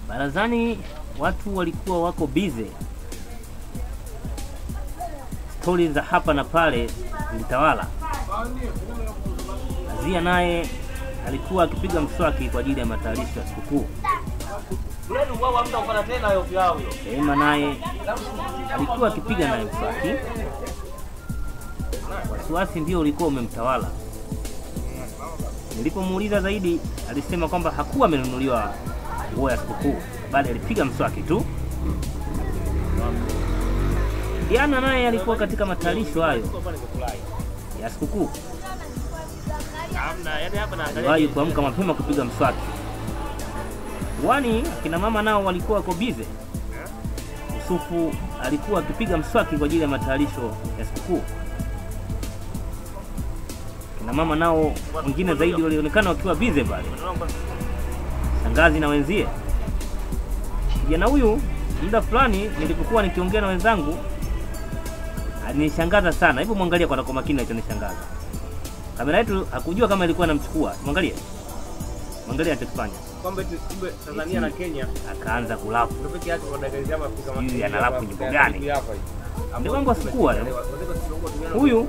Barazani watu walikuwa wako busy. Stori za hapa na pale zilitawala. Azia naye alikuwa akipiga mswaki kwa ajili ya matayarisho ya sikukuu. Ema naye alikuwa akipiga naye mswaki. Wasiwasi ndio ulikuwa umemtawala. Nilipomuuliza zaidi, alisema kwamba hakuwa amenunuliwa nguo ya sikukuu, bali alipiga mswaki tu. Diana naye alikuwa katika matayarisho hayo ya sikukuu. Aliwahi kuamka mapema kupiga mswaki. Wani kina mama nao walikuwa wako busy. Yusufu alikuwa akipiga mswaki kwa ajili ya matayarisho ya sikukuu. Kina mama nao wengine zaidi walionekana wakiwa busy pale. Shangazi na wenzie. Kijana huyu muda fulani nilipokuwa nikiongea na wenzangu alinishangaza sana. Hebu muangalie kwa makini alichonishangaza. Kamera yetu hakujua kama ilikuwa inamchukua. Muangalie. Muangalie anachofanya. Kwamba Tanzania na Kenya akaanza kulapu. Ndio pekee yake kwa dakika kama Afrika Mashariki. Yeye analapu nyimbo gani? Ndio mambo asikua. Huyu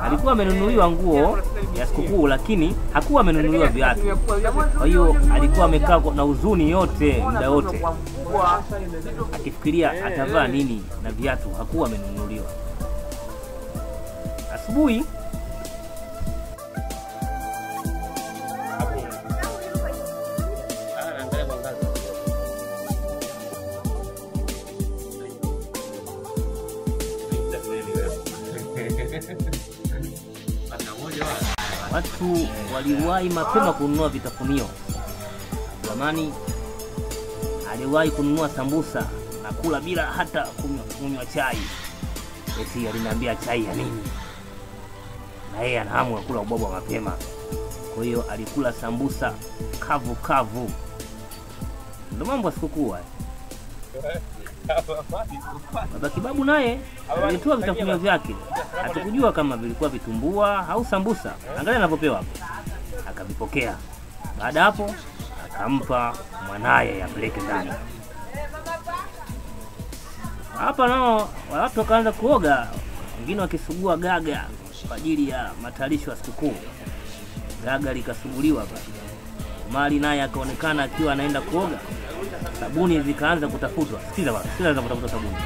alikuwa amenunuliwa nguo ya sikukuu lakini hakuwa amenunuliwa viatu. Kwa hiyo alikuwa amekaa na huzuni yote muda wote. Akifikiria atavaa nini na viatu hakuwa amenunuliwa. Asubuhi watu waliwahi mapema kununua vitafunio. Zamani aliwahi kununua sambusa na kula bila hata kunywa chai. Eti aliniambia chai ya nini? Na yeye ana hamu ya kula ubwabwa mapema. Kwa hiyo alikula sambusa kavu kavu. Ndio mambo ya sikukuu haya. Baba Kibabu naye alitoa vitafunio vyake. Hatukujua kama vilikuwa vitumbua au sambusa. Angalia anapopewa hapo. Akavipokea. Baada hapo akampa mwanaye apeleke ndani. Hapa nao watu wakaanza kuoga, wengine wakisugua gaga kwa ajili ya matayarisho ya sikukuu. Gaga likasuguliwa hapa. Mali naye akaonekana akiwa anaenda kuoga. Sabuni zikaanza kutafutwa. Sikiza bwana, sikiza kutafuta sabuni.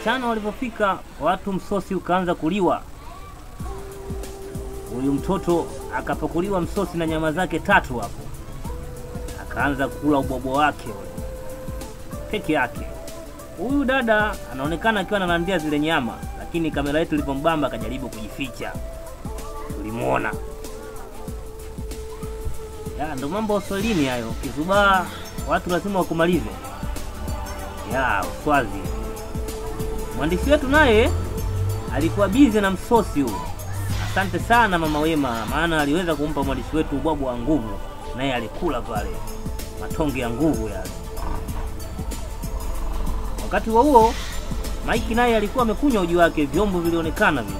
Chana walipofika watu msosi ukaanza kuliwa. Huyu mtoto akapakuliwa msosi na nyama zake 3 hapo. Akaanza kula ubwabwa wake peke yake. Huyu dada anaonekana akiwa analandia zile nyama, lakini kamera yetu ilipombamba akajaribu kujificha. Tulimuona. Ya ndo mambo ya Swahilini hayo. Kizubaa watu lazima wakumalize. Ya uswazi. Mwandishi wetu naye alikuwa busy na msosi huo. Asante sana Mama Wema, maana aliweza kumpa mwandishi wetu ubwabwa wa nguvu, naye alikula pale matonge ya nguvu yale. Wakati huo Mike naye alikuwa amekunywa uji wake, vyombo vilionekana vile.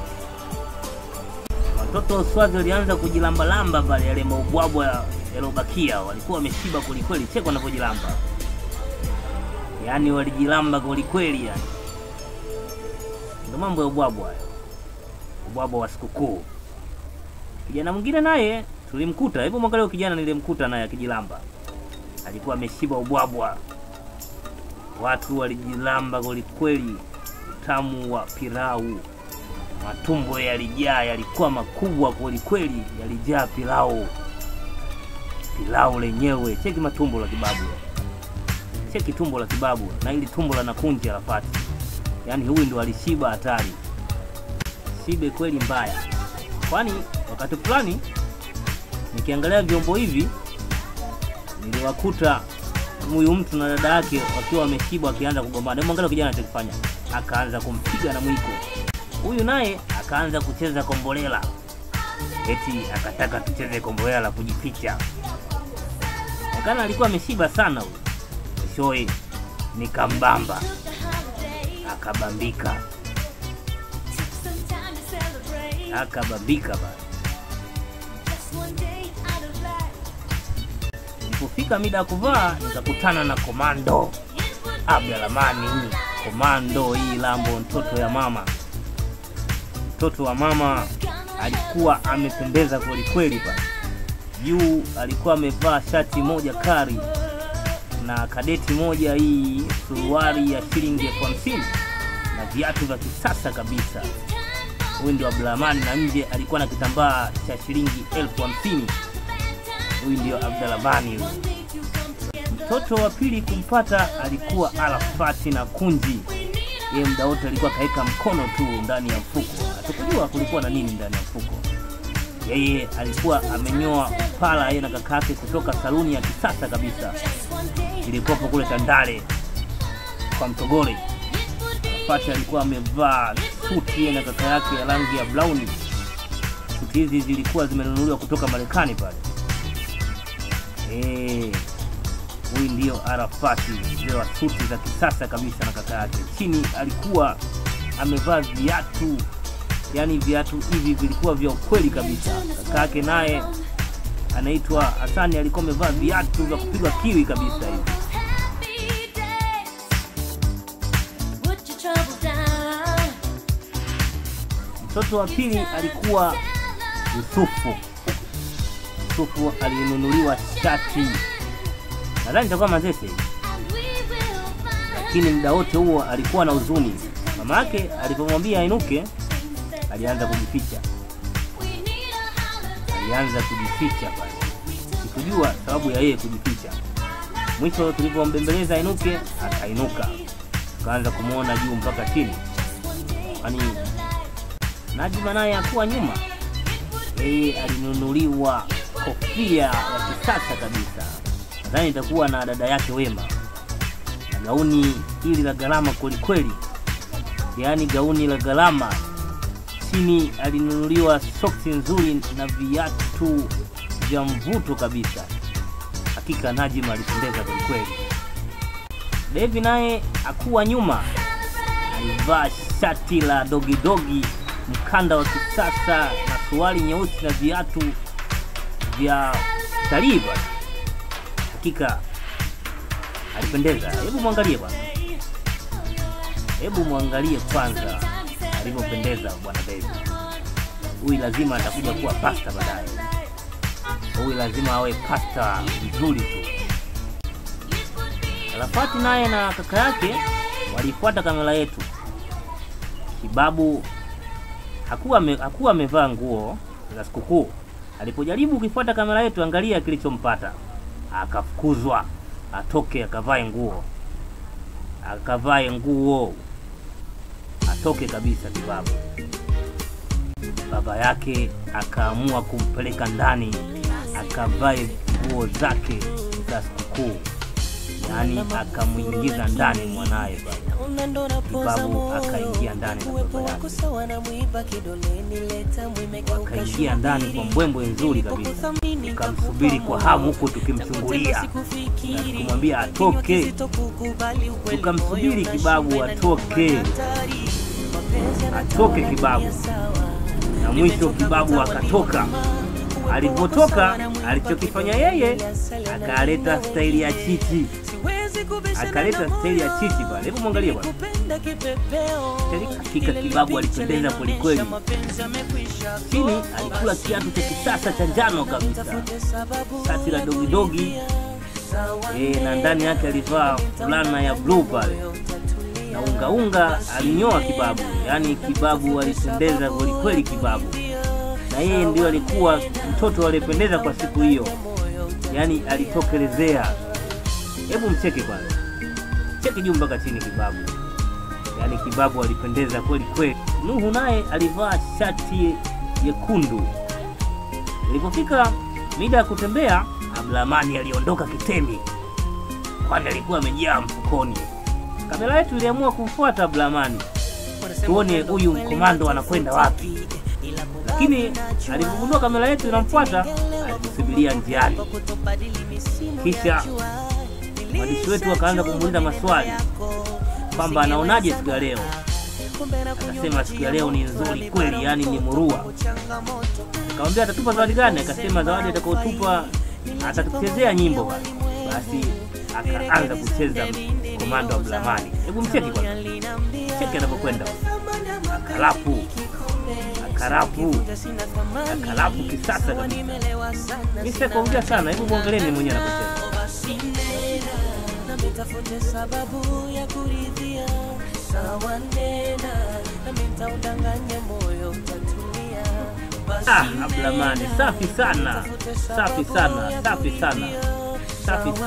Watoto Swazi walianza kujilamba-lamba pale yale maubwabwa yalobakia, walikuwa wameshiba kweli, cheko wanapojilamba. Yaani walijilamba kweli yani. Ndio mambo ya ubwabwa hayo. Ubwabwa wa sikukuu. Kijana mwingine naye tulimkuta, hebu mwangalie kijana nilimkuta naye akijilamba. Alikuwa ameshiba ubwabwa. Watu walijilamba kweli, tamu wa pilau. Matumbo yalijaa, yalikuwa makubwa kweli, yalijaa pilau. Pilau lenyewe, cheki matumbo la Kibabu. Cheki tumbo la Kibabu na ili tumbo la Nakunja la Fati. Yaani huyu ndo alishiba hatari. Shibe kweli mbaya. Kwani wakati fulani nikiangalia vyombo hivi niliwakuta huyu mtu na dada yake wakiwa wameshiba wakianza kugombana. Hebu angalia kijana anachofanya. Akaanza kumpiga na mwiko. Huyu naye akaanza kucheza kombolela. Eti akataka tucheze kombolela la kujificha. Kana alikuwa ameshiba sana huyu. Shoi nikambamba. Akabambika. Akabambika bana. Ilipofika mida ya kuvaa nikakutana na Komando Abdalrahmani. Komando hii lambo, mtoto ya mama, mtoto wa mama, alikuwa amependeza kweli kweli pale. Juu alikuwa amevaa shati moja kari na kadeti moja, hii suruali ya shilingi 50 na viatu vya kisasa kabisa. Huyu ndio Abdalrahmani, na nje alikuwa na kitambaa cha shilingi 50,000. Huyu ndio Abdalrahmani. Mtoto wa pili kumpata alikuwa Arafati na Kunji. Yeye muda wote alikuwa kaeka mkono tu ndani ya mfuko. Hatukujua kulikuwa na nini ndani ya mfuko. Yeye alikuwa amenyoa upala yeye na kakake kutoka saluni ya kisasa kabisa. Ilikuwa kule Tandale kwa Mtogole. Arafati alikuwa amevaa suti yeye na kaka yake ya rangi ya brown. Suti hizi zilikuwa zimenunuliwa kutoka Marekani pale. Huyu ndio Arafati, ndio suti za kisasa kabisa na kaka yake. Chini alikuwa amevaa viatu, yani viatu hivi vilikuwa vya ukweli kabisa. Kaka yake naye anaitwa Hasani, alikuwa amevaa viatu vya kupigwa kiwi kabisa hivi. Mtoto wa pili alikuwa Yusufu. Yusufu alinunuliwa shati, nadhani nitakuwa Manzese, lakini muda wote huo alikuwa na huzuni. Mama yake alipomwambia ainuke, alianza kujificha. Pale. Sikujua sababu ya yeye kujificha. Mwisho tulipombembeleza ainuke, akainuka. Tukaanza kumuona juu mpaka chini. Yaani Najma naye hakuwa nyuma. Yeye alinunuliwa kofia ya kisasa kabisa. Nadhani itakuwa na dada yake Wema. Na gauni hili la gharama kweli kweli. Yaani gauni la gharama. Chini alinunuliwa soksi nzuri na viatu vya mvuto kabisa. Hakika Najma alipendeza kweli kweli. Devi naye hakuwa nyuma. Alivaa shati la dogi dogi, mkanda wa kisasa na suruali nyeusi na viatu vya taliba. Hakika alipendeza. Hebu muangalie bwana. Hebu muangalie kwanza alivyopendeza bwana Devi. Huyu lazima atakuja kuwa pasta baadaye. Huyu lazima awe pasta vizuri tu. Arafati naye na kaka yake walifuata kamera yetu. Kibabu hakuwa amevaa nguo za sikukuu. Alipojaribu kuifuata kamera yetu, angalia kilichompata. Akafukuzwa atoke akavae nguo. Atoke kabisa Kibabu. Baba yake akaamua kumpeleka ndani akavae nguo zake za sikukuu. Yaani akamuingiza ndani mwanae baba. Kibabu akaingia ndani na baba yake. Akaingia ndani kwa mbwembwe nzuri kabisa. Tukamsubiri kwa hamu huku tukimchungulia. Kumwambia atoke. Tukamsubiri Kibabu atoke. Atoke Kibabu. Na mwisho Kibabu akatoka. Alipotoka, alichokifanya yeye, akaleta staili ya chichi. Pale. Hebu muangalie bwana. Hakika Kibabu alipendeza kweli kweli. Chini alikula kiatu cha kisasa cha njano kabisa. Shati la dogi dogi. Na ndani yake alivaa fulana ya blue pale. Na unga alinyoa Kibabu. Yaani Kibabu alipendeza kweli kweli Kibabu. Na yeye ndio alikuwa mtoto aliyependeza kwa siku hiyo. Yaani alitokelezea. Hebu mcheke kwanza. Cheki juu mpaka chini Kibabu. Yaani Kibabu alipendeza kweli kweli. Nuhu naye alivaa shati yekundu. Ilipofika mida ya kutembea, Abdalrahmani aliondoka kitemi, kwani alikuwa amejaa mfukoni. Kamera yetu iliamua kumfuata Abdalrahmani. Tuone huyu komando anakwenda wapi. Lakini alipogundua kamera yetu inamfuata, alisubiria njiani. Kisha mwandishi wetu akaanza kumuuliza maswali kwamba anaonaje siku ya leo. Akasema siku ya leo ni nzuri kweli, yani ni murua. Akamwambia atatupa zawadi gani? Akasema zawadi atakayotupa atatuchezea nyimbo basi akaanza kucheza Komando Abdulrahmani. Hebu mcheki kwanza. Cheki anapokwenda. Akarapu kisasa kabisa. Mimi kuongea sana, hebu muangalieni mwenyewe anapocheza. Nitafute sababu ya kuridhia, sawa nena na nitaudanganya moyo utatulia. Abdulrahmani safi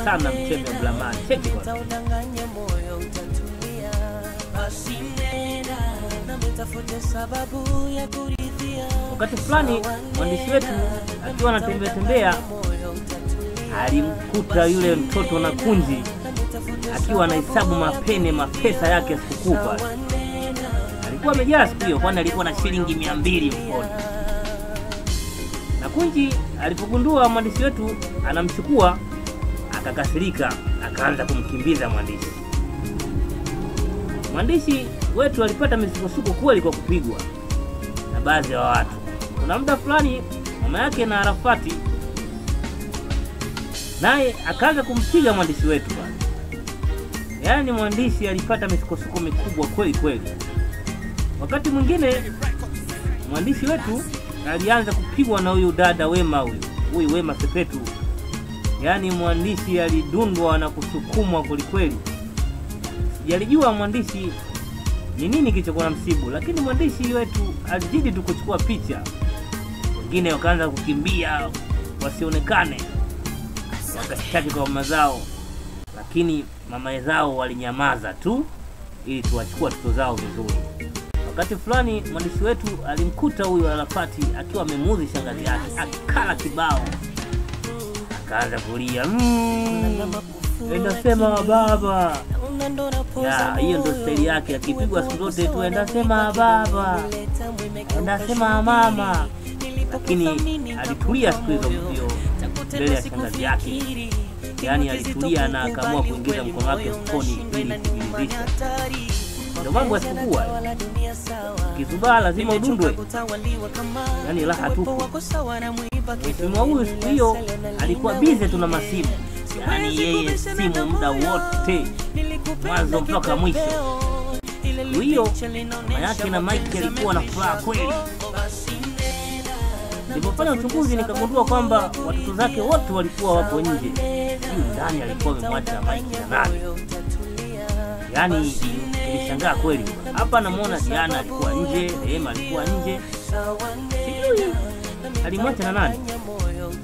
sana mcheme Abdulrahmani. Cheki kwa Nitaudanganya moyo utatulia. Basi nena na nitafute sababu ya kuridhia. Wakati fulani mwandishi wetu akiwa anatembea alimkuta yule mtoto na kunji akiwa anahesabu mapesa yake ya sikukuu pale. Alikuwa amejaa siku hiyo, kwani alikuwa na shilingi 200 mfukoni. Na kunji alipogundua mwandishi wetu anamchukua, akakasirika, akaanza kumkimbiza mwandishi. Mwandishi wetu alipata misukosuko kweli kwa kupigwa na baadhi ya watu. Kuna muda fulani mama yake na Arafati naye akaanza kumpiga mwandishi wetu bwana. Yaani mwandishi alipata misukosuko mikubwa kweli. Wakati mwingine mwandishi wetu alianza kupigwa na huyu dada Wema, huyu Wema Sepetu. Yaani mwandishi alidundwa na kusukumwa kweli. Sijalijua mwandishi ni nini kilichokuwa msibu, lakini mwandishi wetu alijidi tu kuchukua picha. Wengine wakaanza kukimbia wasionekane, wakashtaki kwa mama zao, lakini mama zao walinyamaza tu ili tuwachukue watoto zao vizuri. Wakati fulani mwandishi wetu alimkuta huyu Arafati akiwa amemuudhi shangazi yake, akala kibao, akaanza kulia, enda sema baba. Ya, hiyo ndio staili yake, akipigwa siku zote tu enda sema baba, enda sema mama. Lakini alitulia siku hizo mbele ya shangazi yake. Yaani alitulia na akaamua kuingiza mkono wake mfukoni ili kujiridhisha. Ndio mambo ya sikukuu. Kizubaa lazima udundwe. Yaani raha tupu. Mheshimiwa huyu siku hiyo alikuwa busy tu na masimu. Yaani yeye simu muda wote, mwanzo mpaka mwisho. Hiyo mama yake na Mike alikuwa na furaha kweli. Nilipofanya uchunguzi nikagundua kwamba watoto zake wote walikuwa wapo nje. Huyu ndani alikuwa amemwacha Mike na nani. Yaani nilishangaa kweli. Hapa namuona Diana alikuwa nje, Rehema alikuwa nje. Sijui alimwacha na nani.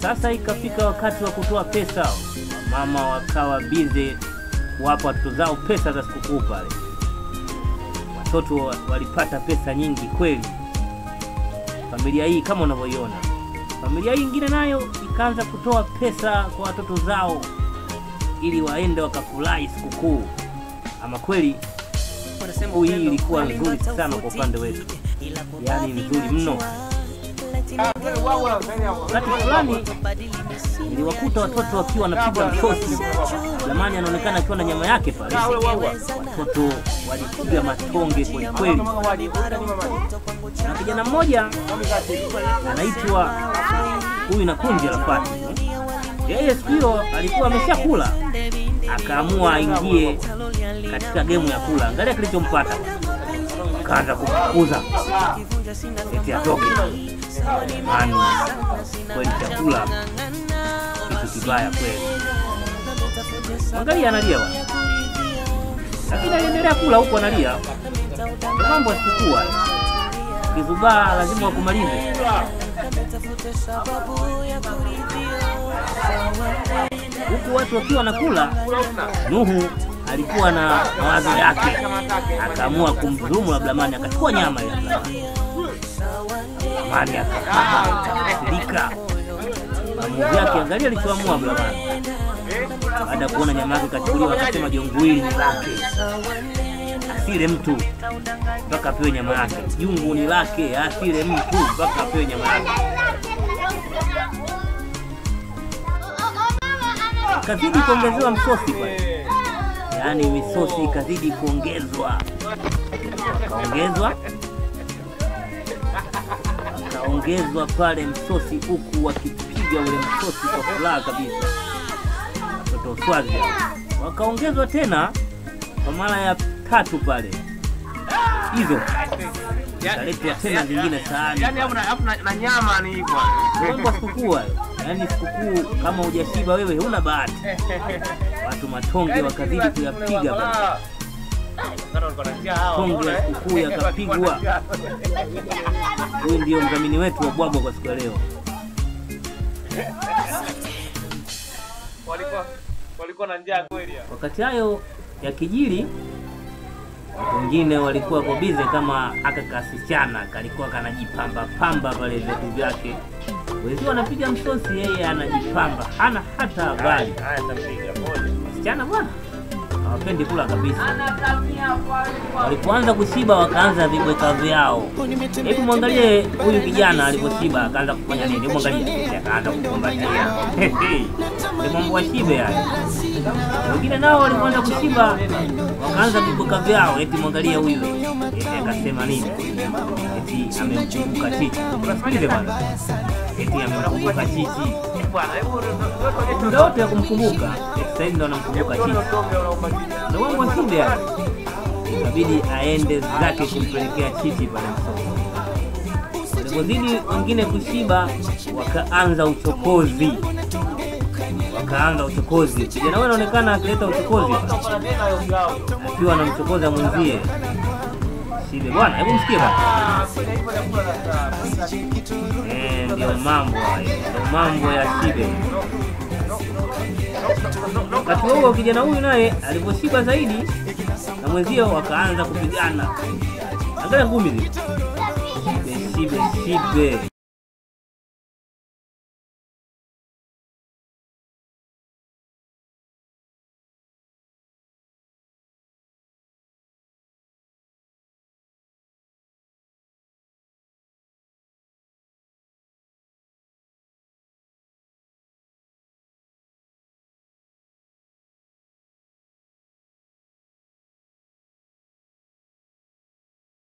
Sasa ikafika wakati wa kutoa pesa. Mama wakawa busy kuwapa watoto zao pesa za sikukuu pale. Watoto walipata pesa nyingi kweli. Familia hii kama unavyoiona. Familia hii nyingine nayo ikaanza kutoa pesa kwa watoto zao ili waende wakafurahi sikukuu. Ama kweli hii ilikuwa nzuri sana kwa upande wetu. Yaani nzuri mno. Wakati fulani niliwakuta watoto wakiwa wanapiga msosi. Jamani anaonekana akiwa na nyama yake pale. Watoto walipiga matonge kweli. Na kijana mmoja anaitwa huyu na kunji Arafati. Yeye siku hiyo alikuwa ameshakula, akaamua aingie katika game ya kula. Angalia kilichompata. Akaanza kufukuza eti atoke. Mani kweli chakula kitu kibaya kweli. Angalia analia wa. Lakini aliendelea kula huko analia. Ndio mambo ya sikukuu. Kizubaa lazima wakumalize. Huku watu wakiwa nakula, Nuhu alikuwa na mawazo yake. Akaamua kumdhulumu Abdulrahmani, akachukua nyama ya Abdulrahmani. Abdulrahmani akakasirika. Maamuzi yake, angalia alichoamua Abdulrahmani. Baada kuona nyama yake kachukuliwa, akasema jongo hili ni lake. Asile mtu mpaka apewe nyama yake. Jungu ni lake, asile mtu mpaka apewe nyama yake. Kazidi kuongezewa msosi pale. Yaani misosi ikazidi kuongezwa. Kaongezwa pale msosi huku wakipiga kupiga ule msosi kwa furaha kabisa. Watoto Swazi wakaongezwa tena kwa mara ya 3 pale. Hizo kaletwa tena zingine sahani. Yaani hapo na nyama ni hivyo. Mambo sikukuu. Yaani sikukuu kama hujashiba wewe huna bahati. Watu matonge wakazidi kuyapiga bana. Tonge ya sikukuu yakapigwa. Huyu ndio mdhamini wetu wa bwabwa kwa siku ya leo. Walikuwa na njaa kweli. Wakati hayo ya kijili, wengine walikuwa kwa bize kama aka kasichana kalikuwa kanajipamba pamba pale vitu vyake. Wezi wanapiga msosi, yeye anajipamba, hana hata habari. Haya tampiga moja. Wasichana bwana hawapendi kula kabisa. Walipoanza kushiba wakaanza vibweka vyao. Hebu muangalie huyu kijana aliposhiba akaanza kufanya nini? Hebu muangalie, akaanza kukumbatia. Ni mambo ya shibe haya. Wengine nao walipoanza kushiba wakaanza vibweka vyao. Eti muangalie huyu. Eti akasema nini? Eti amemkumbuka Chichi. Unasikilize bwana. Eti amemkumbuka Chichi. Bwana, hebu Ndio wote ya kumkumbuka. Sasa hivi ndo anamkumbuka Chichi. Ndio wangu shinde yani. Inabidi aende zake kumpelekea Chichi pale msosi. Walipozidi wengine kushiba wakaanza uchokozi. Kijana wewe anaonekana akileta uchokozi. Akiwa anamchokoza mwenzie. Shibe bwana, hebu msikie bwana. Ndio mambo hayo. Ndio mambo ya shibe. Wakati huo kijana huyu naye aliposhiba zaidi na mwenzio wakaanza kupigana. Angalia ngumi hizi. Shibe.